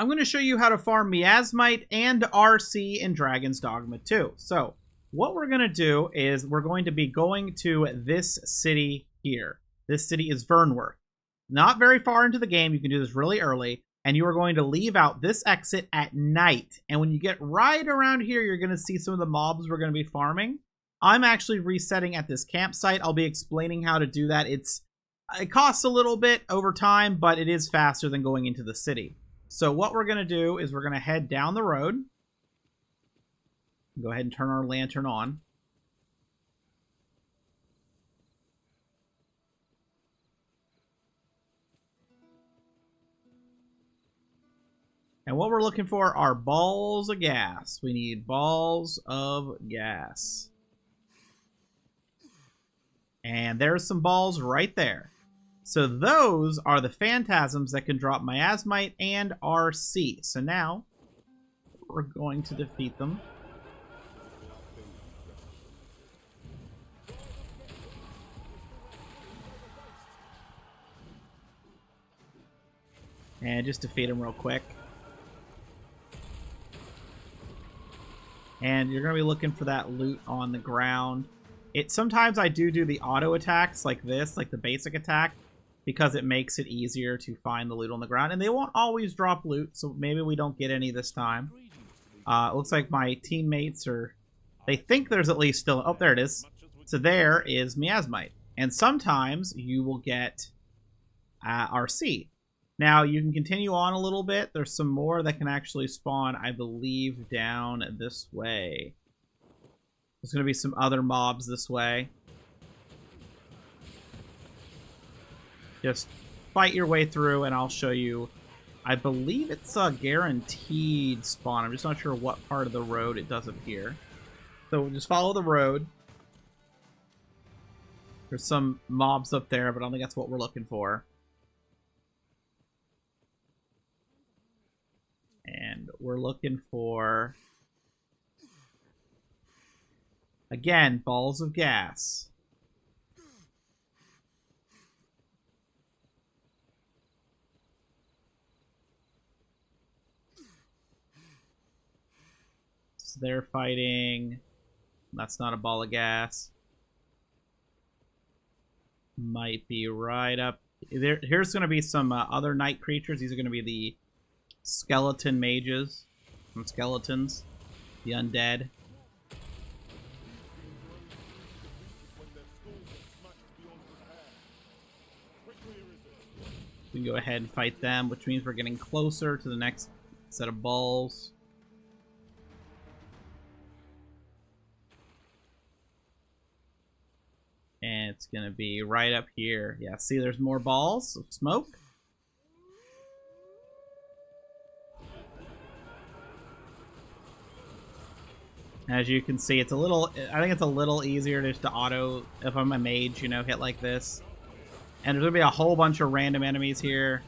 I'm going to show you how to farm Miasmite and RC in Dragons Dogma 2. So, what we're going to do is we're going to be going to this city here. This city is Vernworth. Not very far into the game, you can do this really early, and you are going to leave out this exit at night. And when you get right around here, you're going to see some of the mobs we're going to be farming. I'm actually resetting at this campsite. I'll be explaining how to do that. It costs a little bit over time, but it is faster than going into the city. So what we're going to do is we're going to head down the road. Go ahead and turn our lantern on. And what we're looking for are balls of gas. We need balls of gas. And there's some balls right there. So those are the phantasms that can drop Miasmite and RC. So now we're going to defeat them. And just defeat them real quick. And you're going to be looking for that loot on the ground. Sometimes I do the auto attacks like this, like the basic attack, because it makes it easier to find the loot on the ground. And they won't always drop loot, so maybe we don't get any this time. It looks like my teammates they think there's at least still... Oh, there it is. So there is Miasmite. And sometimes you will get RC. Now, you can continue on a little bit. There's some more that can actually spawn, I believe, down this way. There's going to be some other mobs this way. Just fight your way through, and I'll show you. I believe it's a guaranteed spawn. I'm just not sure what part of the road it does appear. So just follow the road. There's some mobs up there, but I don't think that's what we're looking for. And we're looking for, again, balls of gas. So they're fighting. That's not a ball of gas. Might be right up there. Here's going to be some other night creatures. These are going to be the skeleton mages and skeletons, the undead. We can go ahead and fight them, which means we're getting closer to the next set of balls. And it's going to be right up here. Yeah, see, there's more balls of smoke. As you can see, I think it's a little easier just to auto, if I'm a mage, hit like this. And there's going to be a whole bunch of random enemies here,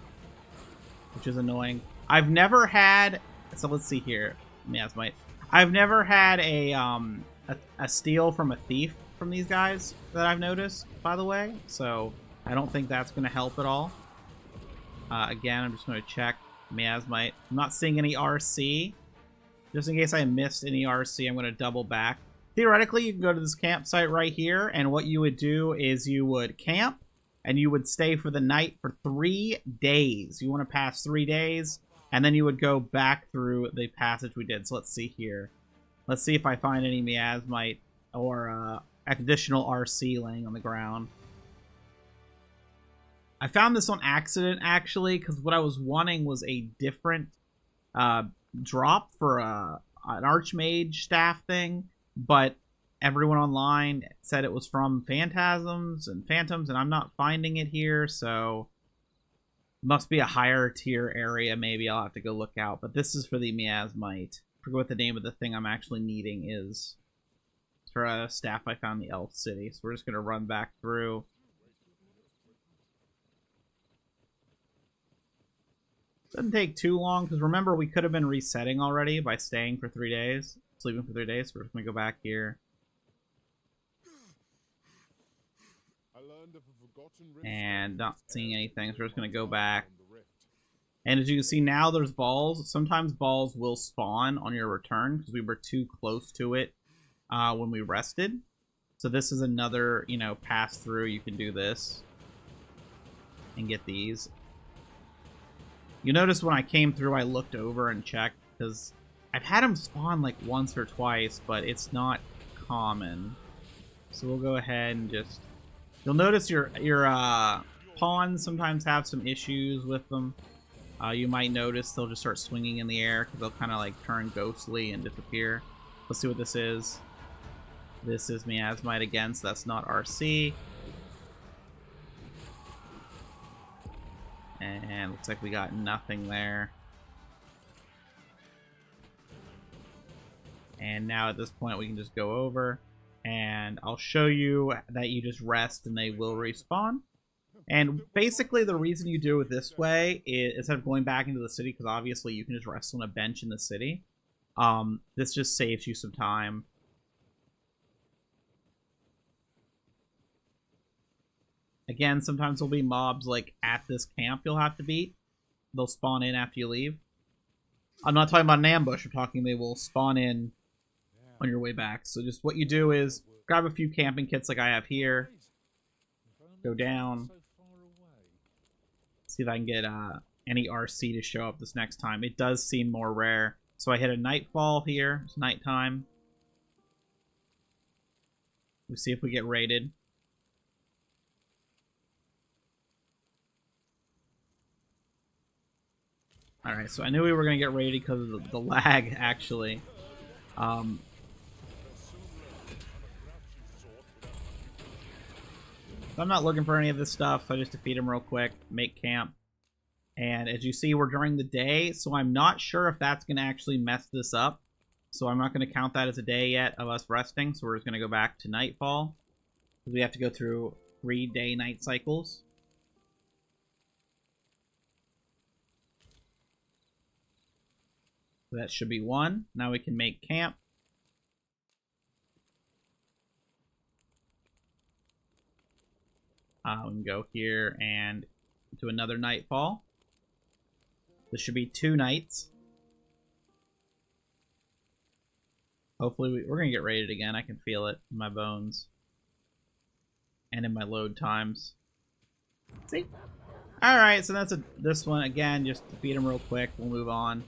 which is annoying. I've never had, so let's see here, Miasmite. I've never had a steal from a thief from these guys that I've noticed, by the way. So I don't think that's going to help at all. Again, I'm just going to check Miasmite. I'm not seeing any RC. Just in case I missed any RC, I'm going to double back. Theoretically, you can go to this campsite right here, and what you would do is you would camp, and you would stay for the night for 3 days. You want to pass 3 days, and then you would go back through the passage we did. So let's see here. Let's see if I find any Miasmite or additional RC laying on the ground. I found this on accident, actually, because what I was wanting was a different drop for an Archmage staff thing, but everyone online said it was from Phantoms, and I'm not finding it here, so it must be a higher tier area. Maybe I'll have to go look out, but this is for the Miasmite. I forget what the name of the thing I'm actually needing is. It's for a staff I found in the Elf City, so we're just going to run back through. Doesn't take too long, because remember, we could have been resetting already by staying for 3 days. Sleeping for 3 days, so we're just going to go back here. And not seeing anything, so we're just going to go back. And as you can see now, there's balls. Sometimes balls will spawn on your return because we were too close to it when we rested. So this is another, you know, pass through. You can do this and get these. You notice when I came through, I looked over and checked because I've had them spawn like once or twice, but it's not common. So we'll go ahead and just... You'll notice your pawns sometimes have some issues with them. You might notice they'll just start swinging in the air because they'll kind of like turn ghostly and disappear. Let's see what this is. This is Miasmite again, so that's not RC. And looks like we got nothing there. And now at this point we can just go over and I'll show you that you just rest and they will respawn. And basically the reason you do it this way is instead of going back into the city, because obviously you can just rest on a bench in the city, this just saves you some time. Again, sometimes there'll be mobs like at this camp you'll have to beat. They'll spawn in after you leave. I'm not talking about an ambush, I'm talking they will spawn in on your way back. So just what you do is grab a few camping kits like I have here. Go down. See if I can get any RC to show up this next time. It does seem more rare. So I hit a nightfall here. It's nighttime. We'll see if we get raided. Alright, so I knew we were going to get raided because of the lag, actually. I'm not looking for any of this stuff, so I just defeat him real quick, make camp. And as you see, we're during the day, so I'm not sure if that's going to actually mess this up. So I'm not going to count that as a day yet of us resting, so we're just going to go back to nightfall. Because we have to go through 3 day-night cycles. So that should be 1. Now we can make camp. We can go here and do another nightfall. This should be 2 nights. Hopefully we're going to get raided again. I can feel it in my bones. And in my load times. See? Alright, so that's this one. Again, just defeat him real quick. We'll move on.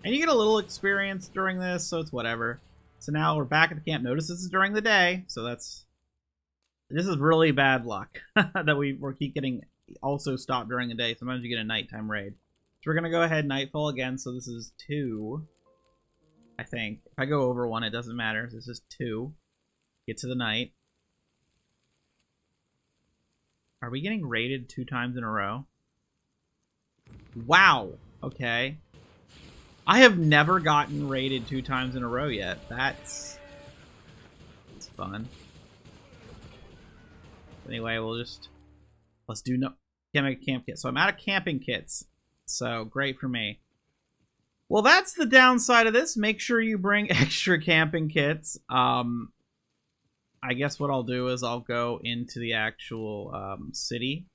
And you get a little experience during this, so it's whatever. So now we're back at the camp. Notice this is during the day, so this is really bad luck that we keep getting also stopped during the day. Sometimes you get a nighttime raid. So we're gonna go ahead nightfall again. So this is 2, I think. If I go over 1, it doesn't matter. This is 2. Get to the night. Are we getting raided 2 times in a row? Wow. Okay. I have never gotten raided 2 times in a row yet. That's fun. Anyway, let's do can't make a camp kit. So I'm out of camping kits. So great for me. Well, that's the downside of this. Make sure you bring extra camping kits. I guess what I'll do is I'll go into the actual city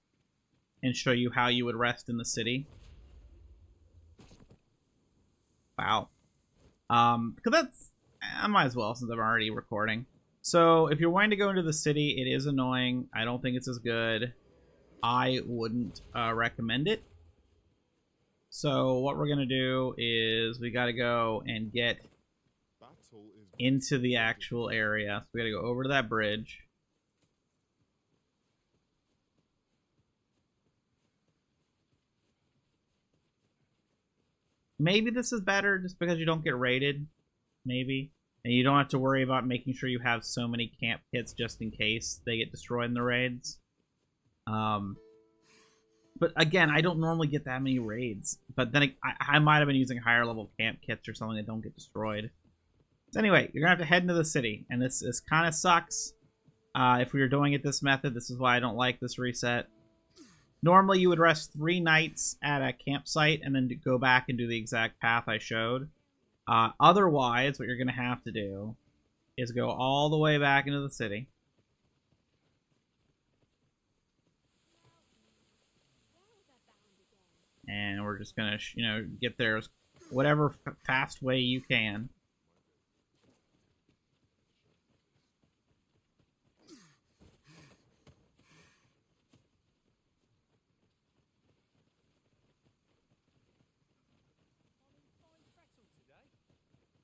and show you how you would rest in the city. Wow. Because I might as well since I'm already recording. So if you're wanting to go into the city, it is annoying. I don't think it's as good. I wouldn't recommend it. So what we're going to do is we got to go and get into the actual area. So we got to go over to that bridge. Maybe this is better just because you don't get raided. Maybe. And you don't have to worry about making sure you have so many camp kits just in case they get destroyed in the raids. But again, I don't normally get that many raids. But then I might have been using higher level camp kits or something that don't get destroyed. So anyway, you're going to have to head into the city. And this kind of sucks. If we were doing it this method, this is why I don't like this reset. Normally, you would rest 3 nights at a campsite and then go back and do the exact path I showed. Otherwise, what you're going to have to do is go all the way back into the city. And we're just going to, get there whatever fast way you can.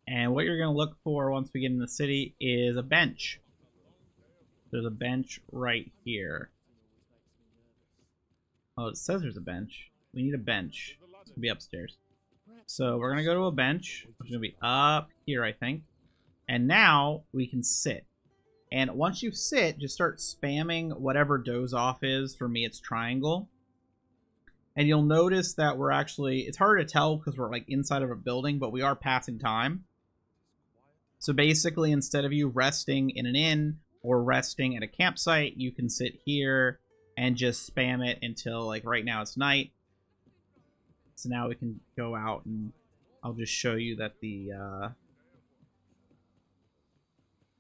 And what you're going to look for once we get in the city is a bench. There's a bench right here. Oh, it says there's a bench. We need a bench. It's going to be upstairs. So we're going to go to a bench, which is going to be up here, I think. And now we can sit. And once you sit, just start spamming whatever doze off is. For me, it's triangle. And you'll notice that we're actually, it's hard to tell because we're like inside of a building, but we are passing time. So basically, instead of you resting in an inn or resting at a campsite, you can sit here and just spam it until, like, right now it's night. So now we can go out, and I'll just show you that the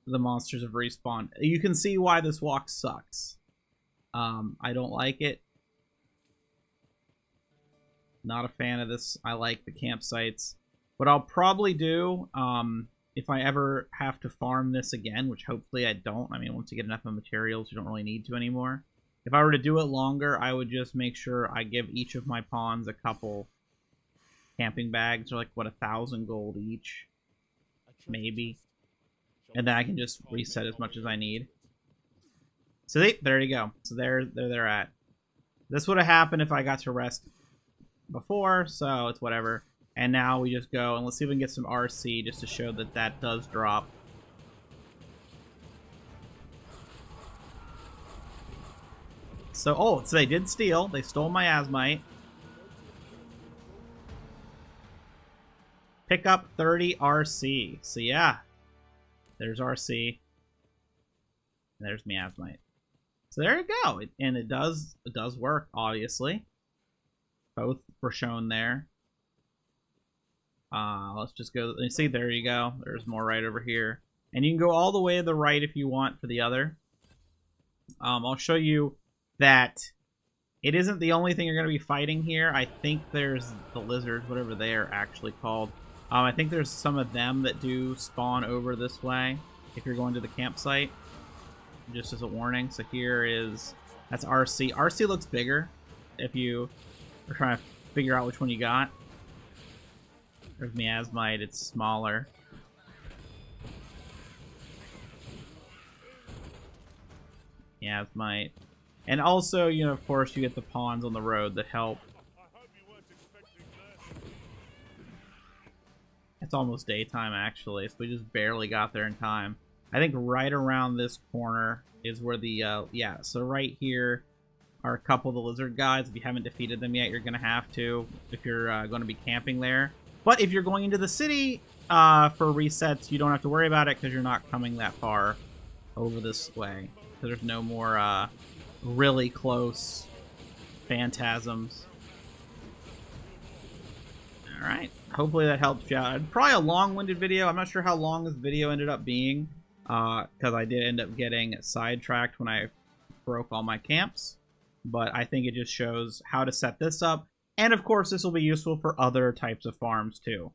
monsters have respawned. You can see why this walk sucks. I don't like it. Not a fan of this. I like the campsites. What I'll probably do, if I ever have to farm this again, which hopefully I don't. I mean, once you get enough of materials, you don't really need to anymore. If I were to do it longer, I would just make sure I give each of my pawns a couple camping bags. They're like, what, 1,000 gold each? Maybe. And then I can just reset as much as I need. So there you go. So there they're at. This would have happened if I got to rest before, so it's whatever. And now we just go, and let's see if we can get some RC just to show that that does drop. So, so they did steal. They stole my Miasmite. Pick up 30 RC. So yeah, there's RC. And there's Miasmite. So there you go. And it does work, obviously. Both were shown there. Let's just go. You see, there you go. There's more right over here. And you can go all the way to the right if you want for the other. I'll show you that it isn't the only thing you're going to be fighting here. I think there's the lizards, whatever they are actually called. I think there's some of them that do spawn over this way if you're going to the campsite. Just as a warning. So that's RC. RC looks bigger if you are trying to figure out which one you got. There's Miasmite, it's smaller. Miasmite. And also, of course, you get the pawns on the road that help. It's almost daytime, actually, so we just barely got there in time. I think right around this corner is where the, yeah, so right here are a couple of the lizard guys. If you haven't defeated them yet, you're going to have to if you're going to be camping there. But if you're going into the city for resets, you don't have to worry about it because you're not coming that far over this way. So there's no more really close phantasms. Alright, hopefully that helps you out. Probably a long-winded video. I'm not sure how long this video ended up being because I did end up getting sidetracked when I broke all my camps. But I think it just shows how to set this up. And of course, this will be useful for other types of farms too.